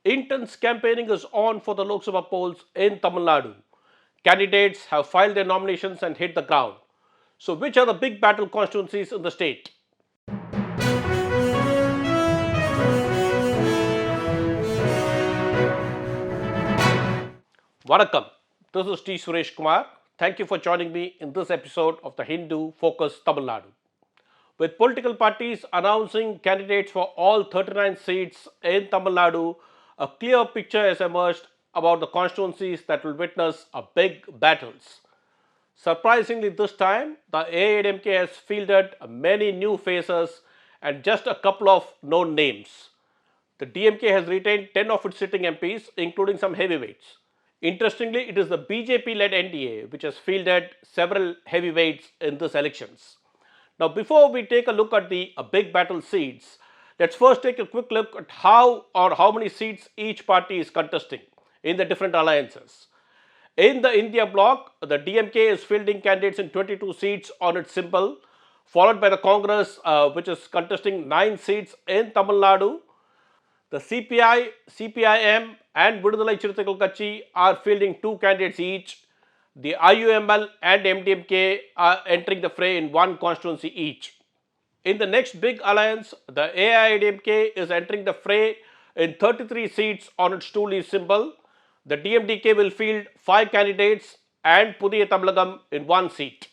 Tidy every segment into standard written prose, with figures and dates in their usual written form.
Intense campaigning is on for the Lok Sabha polls in Tamil Nadu. Candidates have filed their nominations and hit the ground. So, which are the big battle constituencies in the state? Vanakkam. This is T. Suresh Kumar. Thank you for joining me in this episode of the Hindu Focus Tamil Nadu. With political parties announcing candidates for all 39 seats in Tamil Nadu, a clear picture has emerged about the constituencies that will witness a big battles. Surprisingly, this time, the AIADMK has fielded many new faces and just a couple of known names. The DMK has retained 10 of its sitting MPs, including some heavyweights. Interestingly, it is the BJP-led NDA which has fielded several heavyweights in these elections. Now, before we take a look at the big battle seats, let's first take a quick look at how many seats each party is contesting in the different alliances. In the India bloc, the DMK is fielding candidates in 22 seats on its symbol, followed by the Congress, which is contesting 9 seats in Tamil Nadu. The CPI, CPIM and Vidudalai Chiruthaikal Katchi are fielding 2 candidates each. The IUML and MDMK are entering the fray in 1 constituency each. In the next big alliance, the AIADMK is entering the fray in 33 seats on its 2-leaf symbol. The DMDK will field 5 candidates and Pudiya Tamilagam in 1 seat.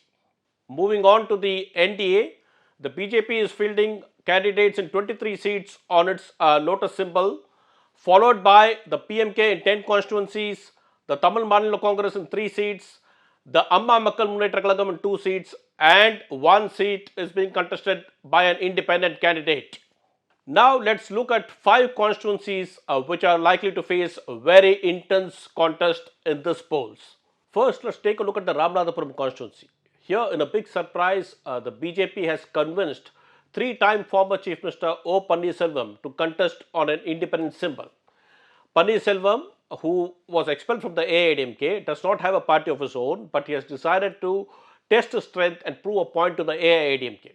Moving on to the NDA, the BJP is fielding candidates in 23 seats on its lotus symbol, followed by the PMK in 10 constituencies, the Tamil Nadu Congress in 3 seats, the Amma Makkal Munnetra Kalagam in 2 seats, and 1 seat is being contested by an independent candidate. Now let's look at 5 constituencies which are likely to face a very intense contest in this polls. First, let's take a look at the Ramanathapuram constituency. Here, in a big surprise, the BJP has convinced 3-time former Chief Minister O. Pannirselvam to contest on an independent symbol. Pannirselvam, who was expelled from the AIADMK, does not have a party of his own, but he has decided to test his strength and prove a point to the AIADMK.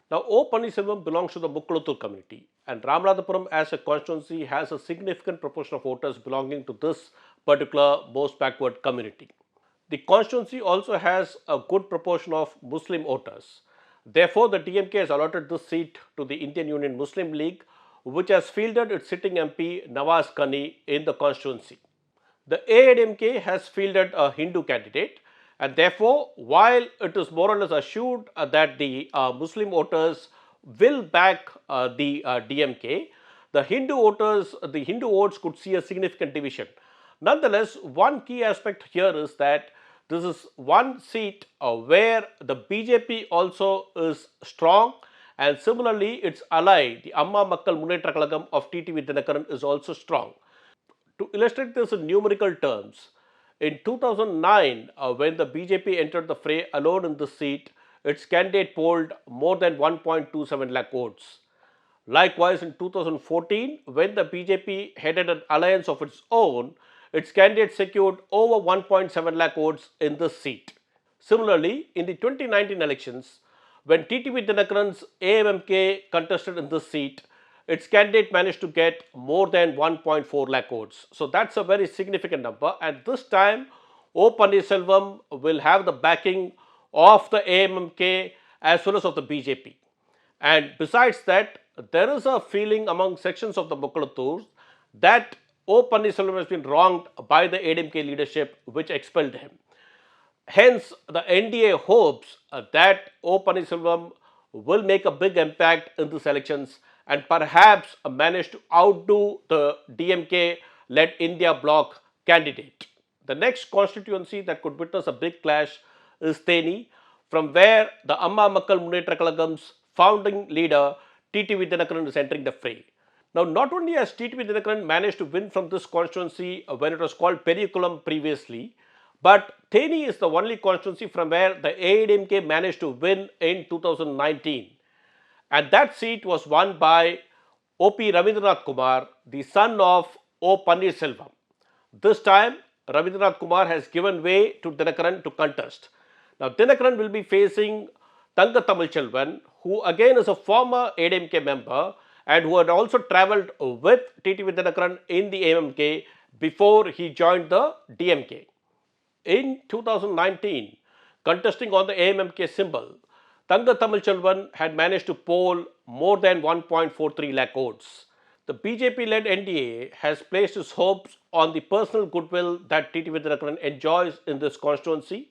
Now, O. Pannirselvam belongs to the Mukkulattur community, and Ramanathapuram as a constituency has a significant proportion of voters belonging to this particular most backward community. The constituency also has a good proportion of Muslim voters. Therefore, the DMK has allotted this seat to the Indian Union Muslim League, which has fielded its sitting MP Nawaz Kani in the constituency. The AIADMK has fielded a Hindu candidate, and therefore, while it is more or less assured that the Muslim voters will back the DMK, the Hindu votes could see a significant division. Nonetheless, one key aspect here is that this is one seat where the BJP also is strong, and similarly its ally, the Amma Makkal Munnetra Kalagam of TTV Dinakaran, is also strong. To illustrate this in numerical terms, in 2009, when the BJP entered the fray alone in this seat, its candidate polled more than 1.27 lakh votes. Likewise, in 2014, when the BJP headed an alliance of its own, its candidate secured over 1.7 lakh votes in this seat. Similarly, in the 2019 elections, when TTV Dinakaran's AIADMK contested in this seat, its candidate managed to get more than 1.4 lakh votes. So that's a very significant number, and this time O. Pannirselvam will have the backing of the AIADMK as well as of the BJP. And besides that, there is a feeling among sections of the Mukkulattur that O. Pannirselvam has been wronged by the AIADMK leadership, which expelled him. Hence, the NDA hopes that O. Pannirselvam will make a big impact in these elections and perhaps manage to outdo the DMK-led India bloc candidate. The next constituency that could witness a big clash is Theni, from where the Amma Makkal Munnetra Kalagam's founding leader TTV Dinakaran is entering the fray. Now, not only has TTV Dinakaran managed to win from this constituency when it was called Perikulam previously, but Theni is the only constituency from where the AIADMK managed to win in 2019. And that seat was won by O.P. Ravindranath Kumar, the son of O. Pannirselvam. This time, Ravindranath Kumar has given way to Dinakaran to contest. Now, Dinakaran will be facing Tanga Tamilchelvan, who again is a former AIADMK member and who had also travelled with T.T. Vidyanathan in the AIADMK before he joined the DMK. In 2019, contesting on the AIADMK symbol, Thanga Tamilchelvan had managed to poll more than 1.43 lakh votes. The BJP-led NDA has placed its hopes on the personal goodwill that T.T. Vidyanathan enjoys in this constituency,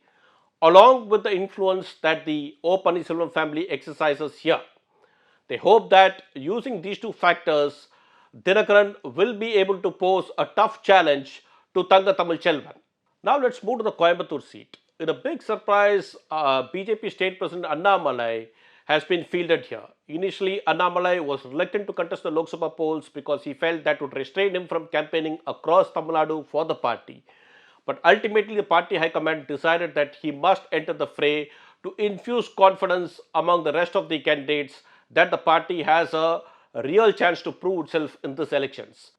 along with the influence that the O. Pannirselvam family exercises here. They hope that using these two factors, Dinakaran will be able to pose a tough challenge to Thanga Tamilchelvan. Now let's move to the Coimbatore seat. In a big surprise, BJP State President Annamalai has been fielded here. Initially, Annamalai was reluctant to contest the Lok Sabha polls because he felt that would restrain him from campaigning across Tamil Nadu for the party. But ultimately, the party high command decided that he must enter the fray to infuse confidence among the rest of the candidates that the party has a real chance to prove itself in these elections.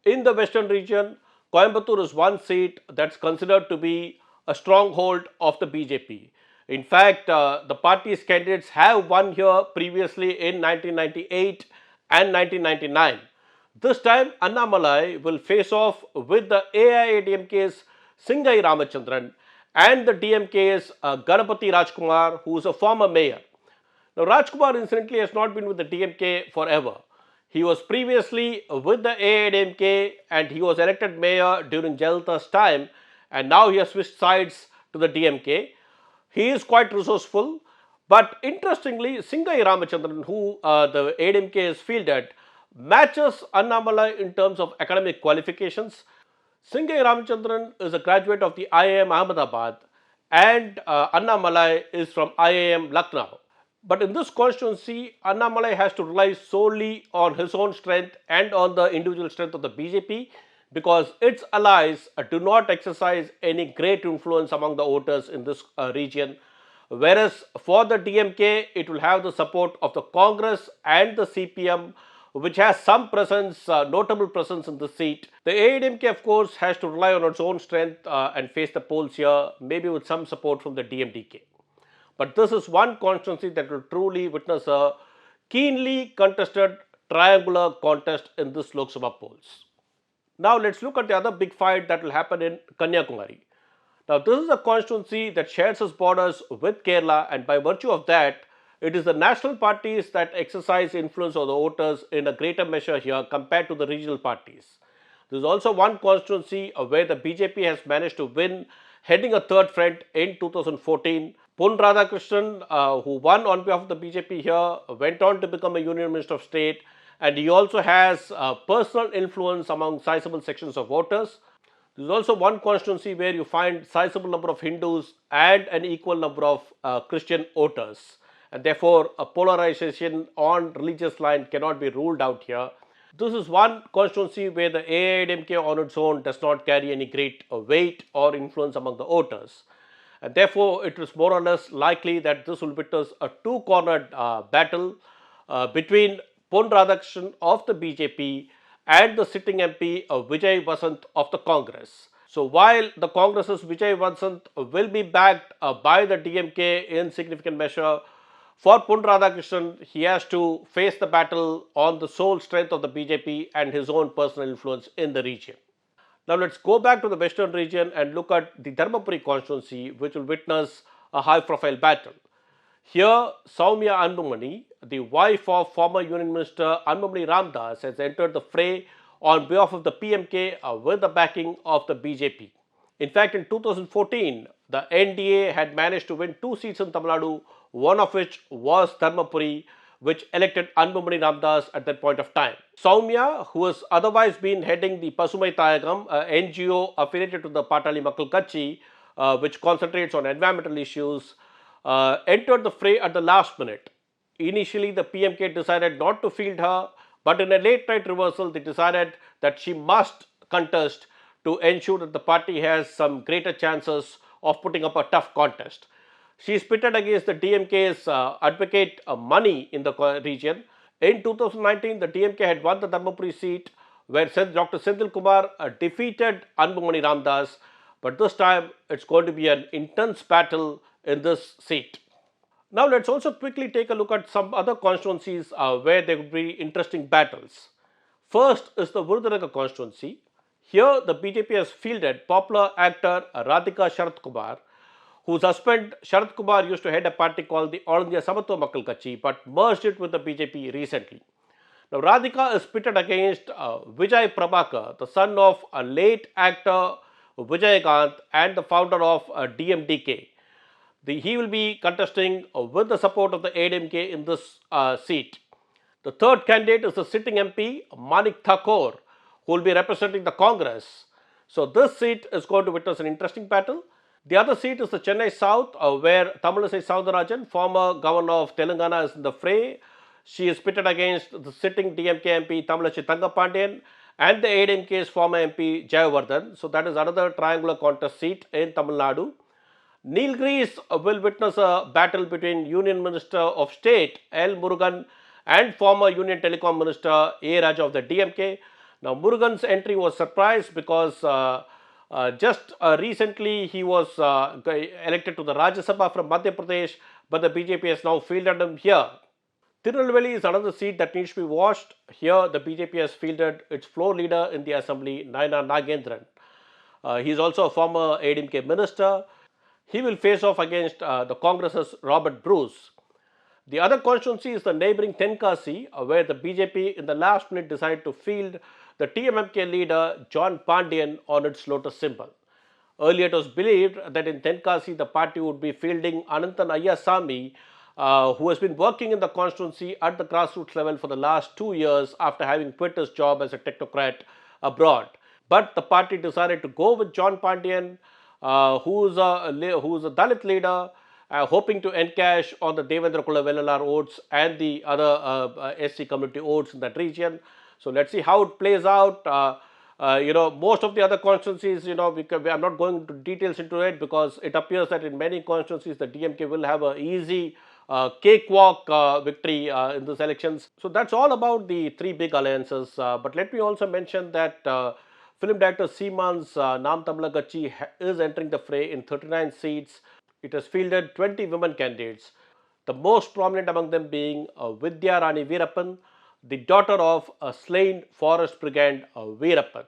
In the western region, Coimbatore is one seat that's considered to be a stronghold of the BJP. In fact, the party's candidates have won here previously in 1998 and 1999. This time, Annamalai will face off with the AIADMK's Singai Ramachandran and the DMK's Ganapati Rajkumar, who is a former mayor. Now, Rajkumar incidentally has not been with the DMK forever. He was previously with the AIADMK and he was elected mayor during Jayalalitha's time, and now he has switched sides to the DMK. He is quite resourceful, but interestingly, Singai Ramachandran, who the AIADMK has fielded, matches Annamalai in terms of academic qualifications. Singai Ramachandran is a graduate of the IIM Ahmedabad and Annamalai is from IIM Lucknow. But in this constituency, Annamalai has to rely solely on his own strength and on the individual strength of the BJP because its allies do not exercise any great influence among the voters in this region. Whereas for the DMK, it will have the support of the Congress and the CPM, which has some presence, notable presence in the seat. The AIADMK, of course, has to rely on its own strength and face the polls here, maybe with some support from the DMDK. But this is one constituency that will truly witness a keenly contested triangular contest in this Lok Sabha polls. Now let's look at the other big fight that will happen in Kanyakumari. Now this is a constituency that shares its borders with Kerala, and by virtue of that, it is the national parties that exercise influence on the voters in a greater measure here compared to the regional parties. There is also one constituency where the BJP has managed to win, heading a third front in 2014. Pon Radhakrishnan, who won on behalf of the BJP here, went on to become a Union Minister of State, and he also has personal influence among sizable sections of voters. There is also one constituency where you find sizable number of Hindus and an equal number of Christian voters, and therefore a polarization on religious line cannot be ruled out here. This is one constituency where the AIADMK on its own does not carry any great weight or influence among the voters. And therefore, it is more or less likely that this will witness a two-cornered battle between Pon Radhakrishnan of the BJP and the sitting MP Vijay Vasant of the Congress. So while the Congress's Vijay Vasant will be backed by the DMK in significant measure, for Pon Radhakrishnan, he has to face the battle on the sole strength of the BJP and his own personal influence in the region. Now let's go back to the western region and look at the Dharmapuri constituency, which will witness a high-profile battle. Here, Soumya Anbumani, the wife of former Union Minister Anbumani Ramdas, has entered the fray on behalf of the PMK with the backing of the BJP. In fact, in 2014, the NDA had managed to win 2 seats in Tamil Nadu, one of which was Dharmapuri, which elected Anbumani Ramdas at that point of time. Soumya, who has otherwise been heading the Pasumai Thayagam, NGO affiliated to the Patali Makkal Katchi, which concentrates on environmental issues, entered the fray at the last minute. Initially, the PMK decided not to field her, but in a late night reversal, they decided that she must contest to ensure that the party has some greater chances of putting up a tough contest. She is pitted against the DMK's advocate Mani in the region. In 2019, the DMK had won the Dharmapuri seat where Dr. Senthil Kumar defeated Anbumani Ramdas, but this time it's going to be an intense battle in this seat. Now let's also quickly take a look at some other constituencies where there could be interesting battles. First is the Virudhunagar constituency. Here the BJP has fielded popular actor Radhika Sharat Kumar, whose husband Sharat Kumar used to head a party called the All India Samatwa Makkal Kachi but merged it with the BJP recently. Now Radhika is pitted against Vijay Prabhakar, the son of a late actor Vijayakant and the founder of DMDK. He will be contesting with the support of the AIADMK in this seat. The third candidate is the sitting MP Manik Thakur, who will be representing the Congress. So this seat is going to witness an interesting battle. The other seat is the Chennai South, where Tamilisai Soundarajan, former governor of Telangana, is in the fray. She is pitted against the sitting DMK MP Tamilisai Thangapandian and the AIADMK's former MP Jayavardhan. So that is another triangular contest seat in Tamil Nadu. Nilgiris will witness a battle between Union Minister of State L. Murugan and former Union Telecom Minister A. Raja of the DMK. Now, Murugan's entry was surprised because just recently he was elected to the Rajya Sabha from Madhya Pradesh, but the BJP has now fielded him here. Tirunelveli is another seat that needs to be watched. Here, the BJP has fielded its floor leader in the assembly, Naina Nagendran. He is also a former AIADMK minister. He will face off against the Congress's Robert Bruce. The other constituency is the neighbouring Tenkasi, where the BJP in the last minute decided to field the TMMK leader John Pandian on its lotus symbol. Earlier it was believed that in Tenkasi the party would be fielding Ananthan Ayyasamy, who has been working in the constituency at the grassroots level for the last 2 years after having quit his job as a technocrat abroad. But the party decided to go with John Pandian, who is a Dalit leader, hoping to encash on the Devendra Kula Vellalar votes and the other SC community votes in that region. So let's see how it plays out. Most of the other constituencies, I'm not going into details into it because it appears that in many constituencies the DMK will have an easy cakewalk victory in these elections. So that's all about the three big alliances. But let me also mention that film director Seeman's Naam Tamilagachi is entering the fray in 39 seats. It has fielded 20 women candidates, the most prominent among them being Vidya Rani Veerappan, the daughter of a slain forest brigand Veerappan.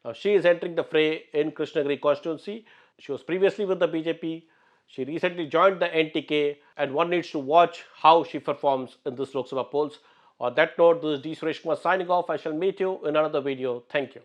Now she is entering the fray in Krishnagiri constituency. She was previously with the BJP. She recently joined the NTK, and one needs to watch how she performs in this Lok Sabha polls. On that note, this is D. Suresh Kumar signing off. I shall meet you in another video. Thank you.